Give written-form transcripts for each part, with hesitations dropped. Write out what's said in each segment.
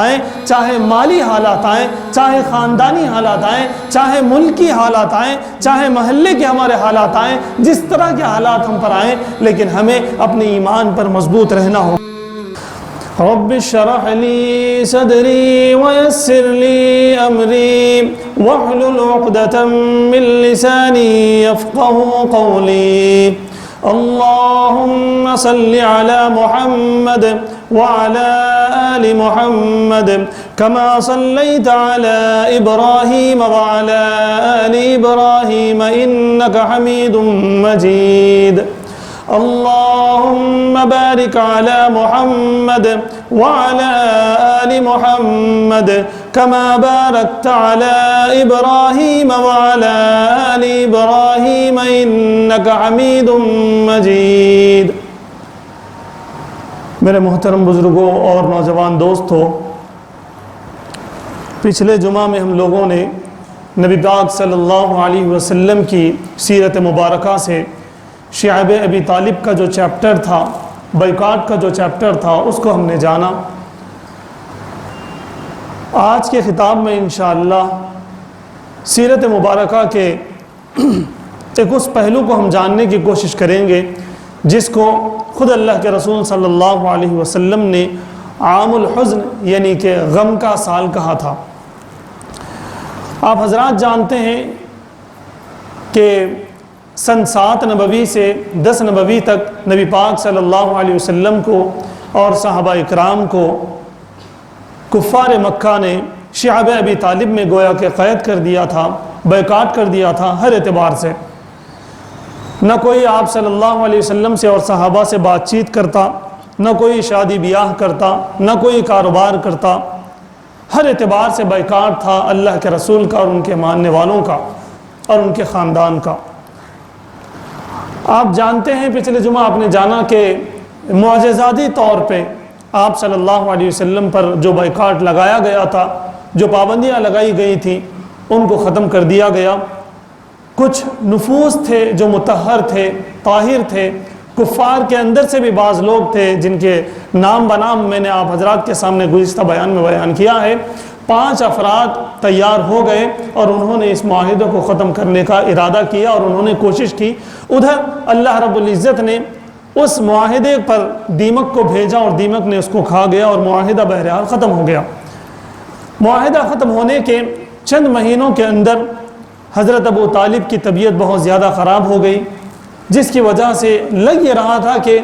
آئیں، چاہے مالی حالات آئیں، چاہے خاندانی حالات آئیں، چاہے ملکی حالات آئیں، چاہے محلے کے ہمارے حالات آئیں، جس طرح کے حالات ہم پر آئیں، لیکن ہمیں اپنے ایمان پر مضبوط رہنا ہو۔ رب اشرح لی صدری ویسر لی امری واحلل عقدۃ من لسانی یفقهوا قولی اللهم صل على محمد وعلى آل محمد كما صليت على إبراهيم وعلى آل إبراهيم إنك حميد مجيد اللهم بارك على محمد وعلى آل محمد كما باركت على إبراهيم وعلى آل إبراهيم إنك حميد مجيد۔ میرے محترم بزرگوں اور نوجوان دوستوں، پچھلے جمعہ میں ہم لوگوں نے نبی پاک صلی اللہ علیہ وسلم کی سیرت مبارکہ سے شعب ابی طالب کا جو چیپٹر تھا، بائیکاٹ کا جو چیپٹر تھا، اس کو ہم نے جانا۔ آج کے خطاب میں انشاءاللہ سیرت مبارکہ کے ایک اس پہلو کو ہم جاننے کی کوشش کریں گے جس کو خود اللہ کے رسول صلی اللہ علیہ وسلم نے عام الحزن یعنی کہ غم کا سال کہا تھا۔ آپ حضرات جانتے ہیں کہ سن 7 نبوی سے 10 نبوی تک نبی پاک صلی اللہ علیہ وسلم کو اور صحابہ اکرام کو کفار مکہ نے شعب ابی طالب میں گویا کہ قید کر دیا تھا، بائیکاٹ کر دیا تھا ہر اعتبار سے۔ نہ کوئی آپ صلی اللہ علیہ وسلم سے اور صحابہ سے بات چیت کرتا، نہ کوئی شادی بیاہ کرتا، نہ کوئی کاروبار کرتا، ہر اعتبار سے بائیکاٹ تھا اللہ کے رسول کا اور ان کے ماننے والوں کا اور ان کے خاندان کا۔ آپ جانتے ہیں پچھلے جمعہ آپ نے جانا کہ معجزاتی طور پہ آپ صلی اللہ علیہ وسلم پر جو بائیکاٹ لگایا گیا تھا، جو پابندیاں لگائی گئی تھیں، ان کو ختم کر دیا گیا۔ کچھ نفوس تھے جو مطہر تھے، طاہر تھے، کفار کے اندر سے بھی بعض لوگ تھے جن کے نام بنام میں نے آپ حضرات کے سامنے گزشتہ بیان میں بیان کیا ہے۔ 5 افراد تیار ہو گئے اور انہوں نے اس معاہدے کو ختم کرنے کا ارادہ کیا اور انہوں نے کوشش کی۔ ادھر اللہ رب العزت نے اس معاہدے پر دیمک کو بھیجا اور دیمک نے اس کو کھا گیا اور معاہدہ بہرحال ختم ہو گیا۔ معاہدہ ختم ہونے کے چند مہینوں کے اندر حضرت ابو طالب کی طبیعت بہت زیادہ خراب ہو گئی، جس کی وجہ سے لگ یہ رہا تھا کہ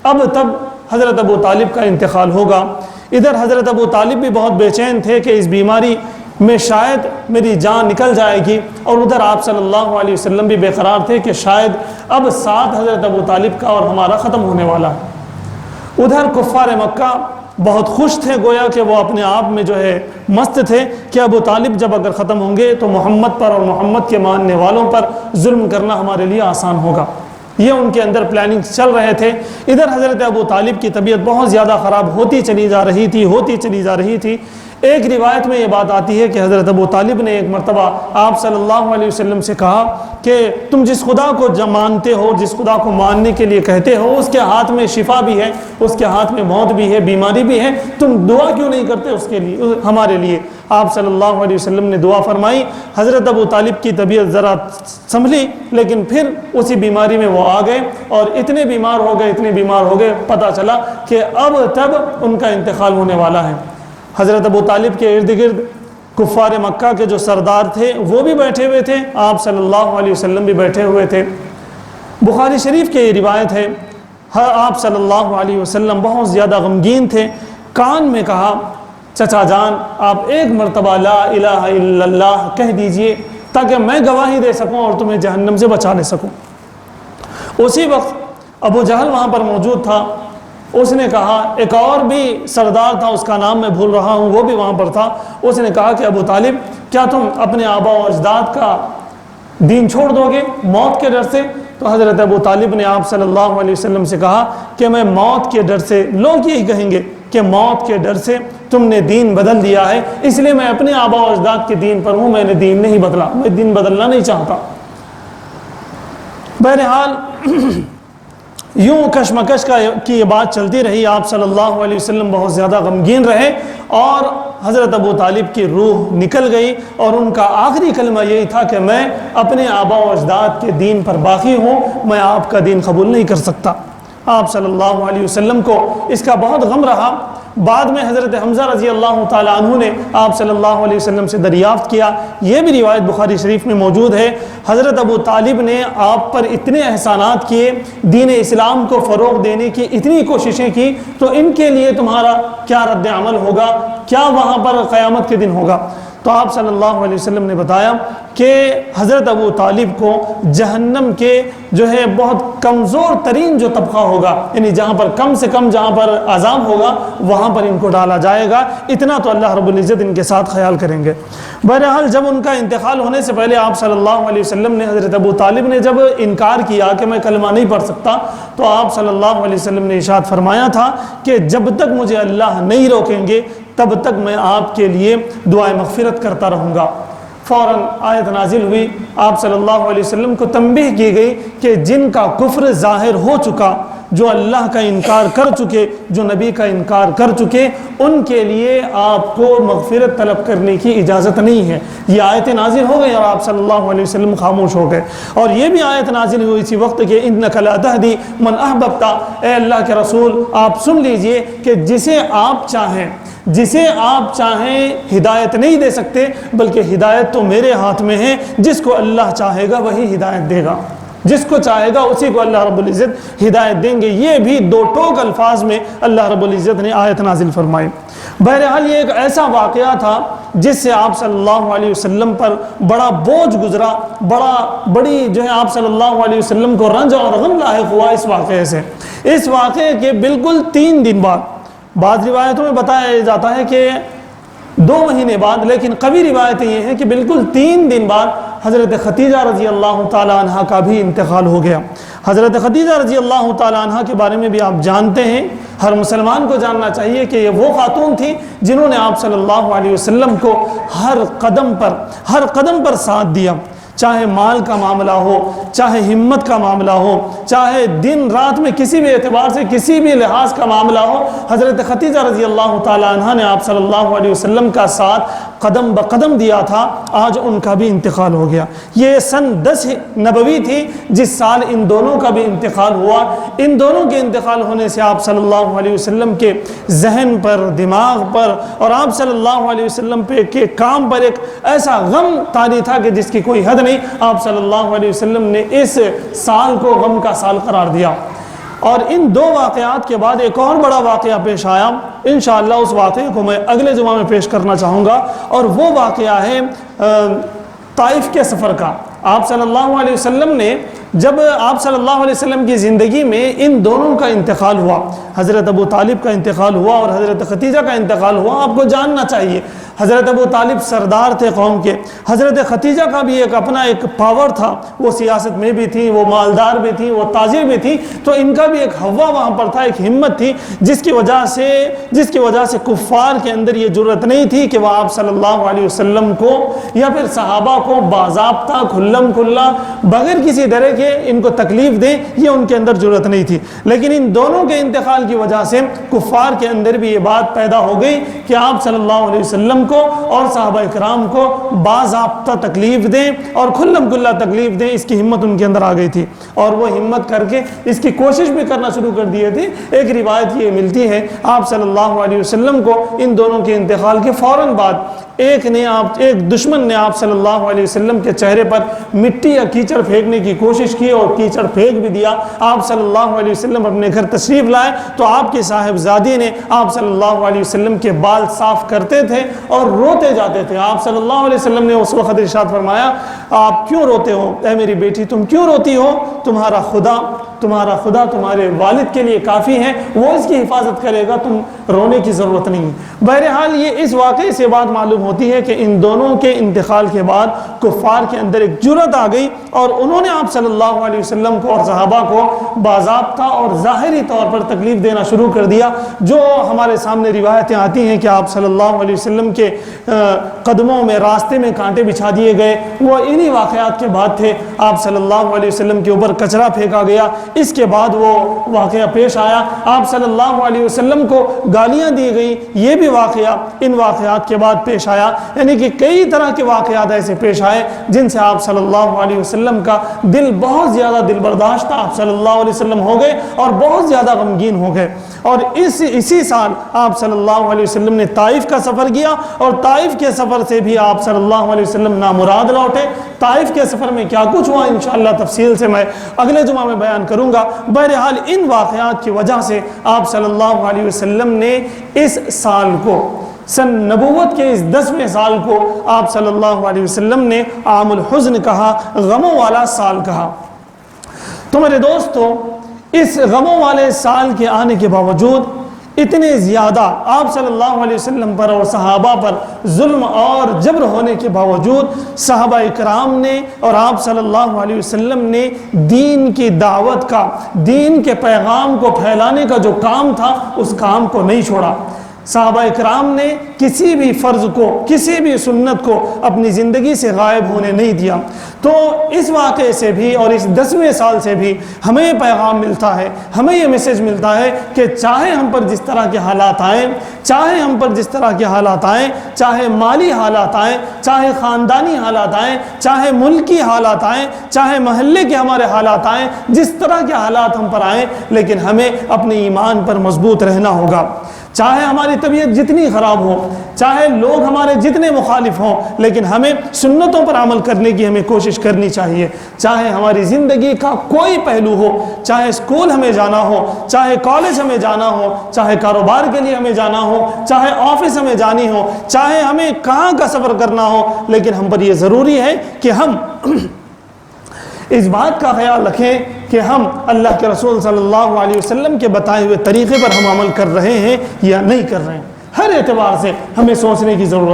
اب تب حضرت ابو طالب کا انتقال ہوگا۔ ادھر حضرت ابو طالب بھی بہت بے چین تھے کہ اس بیماری میں شاید میری جان نکل جائے گی، اور ادھر آپ صلی اللہ علیہ وسلم بھی بے قرار تھے کہ شاید اب ساتھ حضرت ابو طالب کا اور ہمارا ختم ہونے والا ہے۔ ادھر کفار مکہ بہت خوش تھے، گویا کہ وہ اپنے آپ میں جو ہے مست تھے کہ ابو طالب جب اگر ختم ہوں گے تو محمد پر اور محمد کے ماننے والوں پر ظلم کرنا ہمارے لیے آسان ہوگا۔ یہ ان کے اندر پلاننگ چل رہے تھے۔ ادھر حضرت ابو طالب کی طبیعت بہت زیادہ خراب ہوتی چلی جا رہی تھی۔ ایک روایت میں یہ بات آتی ہے کہ حضرت ابو طالب نے ایک مرتبہ آپ صلی اللہ علیہ وسلم سے کہا کہ تم جس خدا کو مانتے ہو، جس خدا کو ماننے کے لیے کہتے ہو، اس کے ہاتھ میں شفا بھی ہے، اس کے ہاتھ میں موت بھی ہے، بیماری بھی ہے، تم دعا کیوں نہیں کرتے اس کے لیے، ہمارے لیے؟ آپ صلی اللہ علیہ وسلم نے دعا فرمائی۔ حضرت ابو طالب کی طبیعت ذرا سنبھلی، لیکن پھر اسی بیماری میں وہ آ گئے اور اتنے بیمار ہو گئے پتہ چلا کہ اب تب ان کا انتقال ہونے والا ہے۔ حضرت ابو طالب کے ارد گرد کفار مکہ کے جو سردار تھے وہ بھی بیٹھے ہوئے تھے، آپ صلی اللہ علیہ وسلم بھی بیٹھے ہوئے تھے۔ بخاری شریف کی یہ روایت ہے، آپ صلی اللہ علیہ وسلم بہت زیادہ غمگین تھے۔ کان میں کہا، چچا جان آپ ایک مرتبہ لا الہ الا اللہ کہہ دیجئے تاکہ میں گواہی دے سکوں اور تمہیں جہنم سے بچا لے سکوں۔ اسی وقت ابو جہل وہاں پر موجود تھا۔ اس نے کہا، ایک اور بھی سردار تھا، اس کا نام میں بھول رہا ہوں، وہ بھی وہاں پر تھا۔ اس نے کہا کہ ابو طالب کیا تم اپنے آبا و اجداد کا دین چھوڑ دو گے موت کے ڈر سے؟ تو حضرت ابو طالب نے آپ صلی اللہ علیہ وسلم سے کہا کہ میں موت کے ڈر سے، لوگ یہی کہیں گے کہ موت کے ڈر سے تم نے دین بدل دیا ہے، اس لیے میں اپنے آبا و اجداد کے دین پر ہوں، میں نے دین نہیں بدلا، میں دین بدلنا نہیں چاہتا۔ بہرحال یوں کشمکش کی یہ بات چلتی رہی، آپ صلی اللہ علیہ وسلم بہت زیادہ غمگین رہے اور حضرت ابو طالب کی روح نکل گئی، اور ان کا آخری کلمہ یہی تھا کہ میں اپنے آباء و اجداد کے دین پر باقی ہوں، میں آپ کا دین قبول نہیں کر سکتا۔ آپ صلی اللہ علیہ وسلم کو اس کا بہت غم رہا۔ بعد میں حضرت حمزہ رضی اللہ تعالیٰ عنہ نے آپ صلی اللہ علیہ وسلم سے دریافت کیا، یہ بھی روایت بخاری شریف میں موجود ہے، حضرت ابو طالب نے آپ پر اتنے احسانات کیے، دین اسلام کو فروغ دینے کی اتنی کوششیں کی، تو ان کے لیے تمہارا کیا رد عمل ہوگا، کیا وہاں پر قیامت کے دن ہوگا؟ تو آپ صلی اللہ علیہ وسلم نے بتایا کہ حضرت ابو طالب کو جہنم کے جو ہے بہت کمزور ترین جو طبقہ ہوگا، یعنی جہاں پر کم سے کم جہاں پر عذاب ہوگا وہاں پر ان کو ڈالا جائے گا، اتنا تو اللہ رب العزت ان کے ساتھ خیال کریں گے۔ بہرحال جب ان کا انتقال ہونے سے پہلے آپ صلی اللہ علیہ وسلم نے، حضرت ابو طالب نے جب انکار کیا کہ میں کلمہ نہیں پڑھ سکتا، تو آپ صلی اللہ علیہ وسلم نے ارشاد فرمایا تھا کہ جب تک مجھے اللہ نہیں روکیں گے تب تک میں آپ کے لیے دعائے مغفرت کرتا رہوں گا۔ فوراً آیت نازل ہوئی، آپ صلی اللہ علیہ وسلم کو تنبیہ کی گئی کہ جن کا کفر ظاہر ہو چکا، جو اللہ کا انکار کر چکے، جو نبی کا انکار کر چکے، ان کے لیے آپ کو مغفرت طلب کرنے کی اجازت نہیں ہے۔ یہ آیت نازل ہو گئی اور آپ صلی اللہ علیہ وسلم خاموش ہو گئے۔ اور یہ بھی آیت نازل ہوئی اسی وقت کہ اِنَّكَ لَا تَهْدِي مَنْ أَحْبَبْتَ، اے اللہ کے رسول آپ سن لیجئے کہ جسے آپ چاہیں ہدایت نہیں دے سکتے، بلکہ ہدایت تو میرے ہاتھ میں ہے، جس کو اللہ چاہے گا وہی ہدایت دے گا، جس کو چاہے گا اسی کو اللہ رب العزت ہدایت دیں گے۔ یہ بھی دو ٹوک الفاظ میں اللہ رب العزت نے آیت نازل فرمائی۔ بہرحال یہ ایک ایسا واقعہ تھا جس سے آپ صلی اللہ علیہ وسلم پر بڑا بوجھ گزرا، بڑی جو ہے آپ صلی اللہ علیہ وسلم کو رنج اور غم لاحق ہوا اس واقعے سے۔ اس واقعے کے بالکل 3 دن بعد، بعض روایتوں میں بتایا جاتا ہے کہ 2 مہینے بعد، لیکن قوی روایتیں یہ ہیں کہ بالکل 3 دن بعد حضرت خدیجہ رضی اللہ تعالیٰ عنہ کا بھی انتقال ہو گیا۔ حضرت خدیجہ رضی اللہ تعالیٰ عنہ کے بارے میں بھی آپ جانتے ہیں، ہر مسلمان کو جاننا چاہیے کہ یہ وہ خاتون تھی جنہوں نے آپ صلی اللہ علیہ وسلم کو ہر قدم پر ساتھ دیا، چاہے مال کا معاملہ ہو، چاہے ہمت کا معاملہ ہو، چاہے دن رات میں کسی بھی اعتبار سے کسی بھی لحاظ کا معاملہ ہو، حضرت خدیجہ رضی اللہ تعالیٰ عنہ نے آپ صلی اللہ علیہ وسلم کا ساتھ قدم بقدم دیا تھا۔ آج ان کا بھی انتقال ہو گیا۔ یہ سن 10 نبوی تھی جس سال ان دونوں کا بھی انتقال ہوا۔ ان دونوں کے انتقال ہونے سے آپ صلی اللہ علیہ وسلم کے ذہن پر، دماغ پر اور آپ صلی اللہ علیہ وسلم کے کام پر ایک ایسا غم طاری تھا کہ جس کی کوئی حد نہیں۔ آپ صلی اللہ علیہ وسلم نے اس سال کو غم کا سال قرار دیا۔ اور ان 2 واقعات کے بعد ایک اور بڑا واقعہ پیش آیا، انشاءاللہ اس واقعے کو میں اگلے جمعہ میں پیش کرنا چاہوں گا، اور وہ واقعہ ہے طائف کے سفر کا۔ آپ صلی اللہ علیہ وسلم نے، جب آپ صلی اللہ علیہ وسلم کی زندگی میں ان دونوں کا انتقال ہوا، حضرت ابو طالب کا انتقال ہوا اور حضرت خدیجہ کا انتقال ہوا، آپ کو جاننا چاہیے حضرت ابو طالب سردار تھے قوم کے، حضرت خدیجہ کا بھی اپنا ایک پاور تھا، وہ سیاست میں بھی تھی، وہ مالدار بھی تھی، وہ تاجر بھی تھی، تو ان کا بھی ایک ہوا وہاں پر تھا، ایک ہمت تھی، جس کی وجہ سے کفار کے اندر یہ جرت نہیں تھی کہ وہ آپ صلی اللہ علیہ وسلم کو یا پھر صحابہ کو باضابطہ کھلم کھلا بغیر کسی طرح کے ان کو تکلیف دیں، یہ ان کے اندر جرت نہیں تھی۔ لیکن ان دونوں کے انتقال کی وجہ سے کفار کے اندر بھی یہ بات پیدا ہو گئی کہ آپ صلی اللہ علیہ وسلم کو اور صحابہ کرام کو باضابطہ تکلیف دیں اور کھلم کھلا تکلیف دیں، اس کی ہمت ان کے اندر آ گئی تھی، اور وہ ہمت کر کے اس کی کوشش بھی کرنا شروع کر دیے تھے۔ ایک روایت یہ ملتی ہے، آپ صلی اللہ علیہ وسلم کو ان دونوں کے انتقال کے فوراً بعد ایک دشمن نے آپ صلی اللہ علیہ وسلم کے چہرے پر مٹی یا کیچڑ پھینکنے کی کوشش کی اور کیچڑ پھینک بھی دیا۔ آپ صلی اللہ علیہ وسلم اپنے گھر تشریف لائے تو آپ کی صاحبزادی نے آپ صلی اللہ علیہ وسلم کے بال صاف کرتے تھے اور روتے جاتے تھے۔ آپ صلی اللہ علیہ وسلم نے اس وقت ارشاد فرمایا، آپ کیوں روتے ہو اے میری بیٹی، تم کیوں روتی ہو؟ تمہارا خدا تمہارے والد کے لیے کافی ہے، وہ اس کی حفاظت کرے گا، تم رونے کی ضرورت نہیں۔ بہرحال یہ اس واقعے سے بات معلوم ہوتی ہے کہ ان دونوں کے انتقال کے بعد کفار کے اندر ایک جرأت آ گئی اور انہوں نے آپ صلی اللہ علیہ وسلم کو اور صحابہ کو باضابطہ اور ظاہری طور پر تکلیف دینا شروع کر دیا. جو ہمارے سامنے روایتیں آتی ہیں کہ آپ صلی اللہ علیہ وسلم کے قدموں میں راستے میں کانٹے بچھا دیے گئے, وہ انہی واقعات کے بعد تھے. آپ صلی اللہ علیہ وسلم کے اوپر کچرا پھینکا گیا, اس کے بعد وہ واقعہ پیش آیا. آپ صلی اللہ علیہ وسلم کو گالیاں دی گئی, یہ بھی واقعہ ان واقعات کے بعد پیش آیا. یعنی کہ کئی طرح کے واقعات ایسے پیش آئے جن سے آپ صلی اللہ علیہ وسلم کا دل بہت زیادہ دل برداشت آپ صلی اللہ علیہ وسلم ہو گئے اور بہت زیادہ غمگین ہو گئے. اور اسی سال آپ صلی اللہ علیہ وسلم نے طائف کا سفر کیا, اور طائف کے سفر سے بھی آپ صلی اللہ علیہ وسلم نامراد لوٹے. طائف کے سفر میں کیا کچھ ہوا انشاءاللہ تفصیل سے میں اگلے جمعہ میں بیان کروں گا. بہرحال ان واقعات کی وجہ سے آپ صلی اللہ علیہ وسلم نے اس سال کو, سن نبوت کے اس 10ویں سال کو, آپ صلی اللہ علیہ وسلم نے عام الحزن کہا, غموں والا سال کہا. تو میرے دوستو, اس غموں والے سال کے آنے کے باوجود اتنے زیادہ آپ صلی اللہ علیہ وسلم پر اور صحابہ پر ظلم اور جبر ہونے کے باوجود صحابہ اکرام نے اور آپ صلی اللہ علیہ وسلم نے دین کی دعوت کا, دین کے پیغام کو پھیلانے کا جو کام تھا اس کام کو نہیں چھوڑا. صحابہ اکرام نے کسی بھی فرض کو, کسی بھی سنت کو اپنی زندگی سے غائب ہونے نہیں دیا. تو اس واقعے سے بھی اور اس 10ویں سال سے بھی ہمیں یہ پیغام ملتا ہے, ہمیں یہ میسج ملتا ہے کہ چاہے ہم پر جس طرح کے حالات آئیں, چاہے ہم پر جس طرح کے حالات آئیں, چاہے مالی حالات آئیں, چاہے خاندانی حالات آئیں, چاہے ملکی حالات آئیں, چاہے محلے کے ہمارے حالات آئیں, جس طرح کے حالات ہم پر آئیں, لیکن ہمیں اپنے ایمان پر مضبوط رہنا ہوگا. چاہے ہماری طبیعت جتنی خراب ہو, چاہے لوگ ہمارے جتنے مخالف ہوں, لیکن ہمیں سنتوں پر عمل کرنے کی ہمیں کوشش کرنی چاہیے. چاہے ہماری زندگی کا کوئی پہلو ہو, چاہے اسکول ہمیں جانا ہو, چاہے کالج ہمیں جانا ہو, چاہے کاروبار کے لیے ہمیں جانا ہو, چاہے آفس ہمیں جانی ہو, چاہے ہمیں کہاں کا سفر کرنا ہو, لیکن ہم پر یہ ضروری ہے کہ ہم اس بات کا خیال رکھیں کہ ہم اللہ کے رسول صلی اللہ علیہ وسلم کے بتائے ہوئے طریقے پر ہم عمل کر رہے ہیں یا نہیں کر رہے ہیں. ہر اعتبار سے ہمیں سوچنے کی ضرورت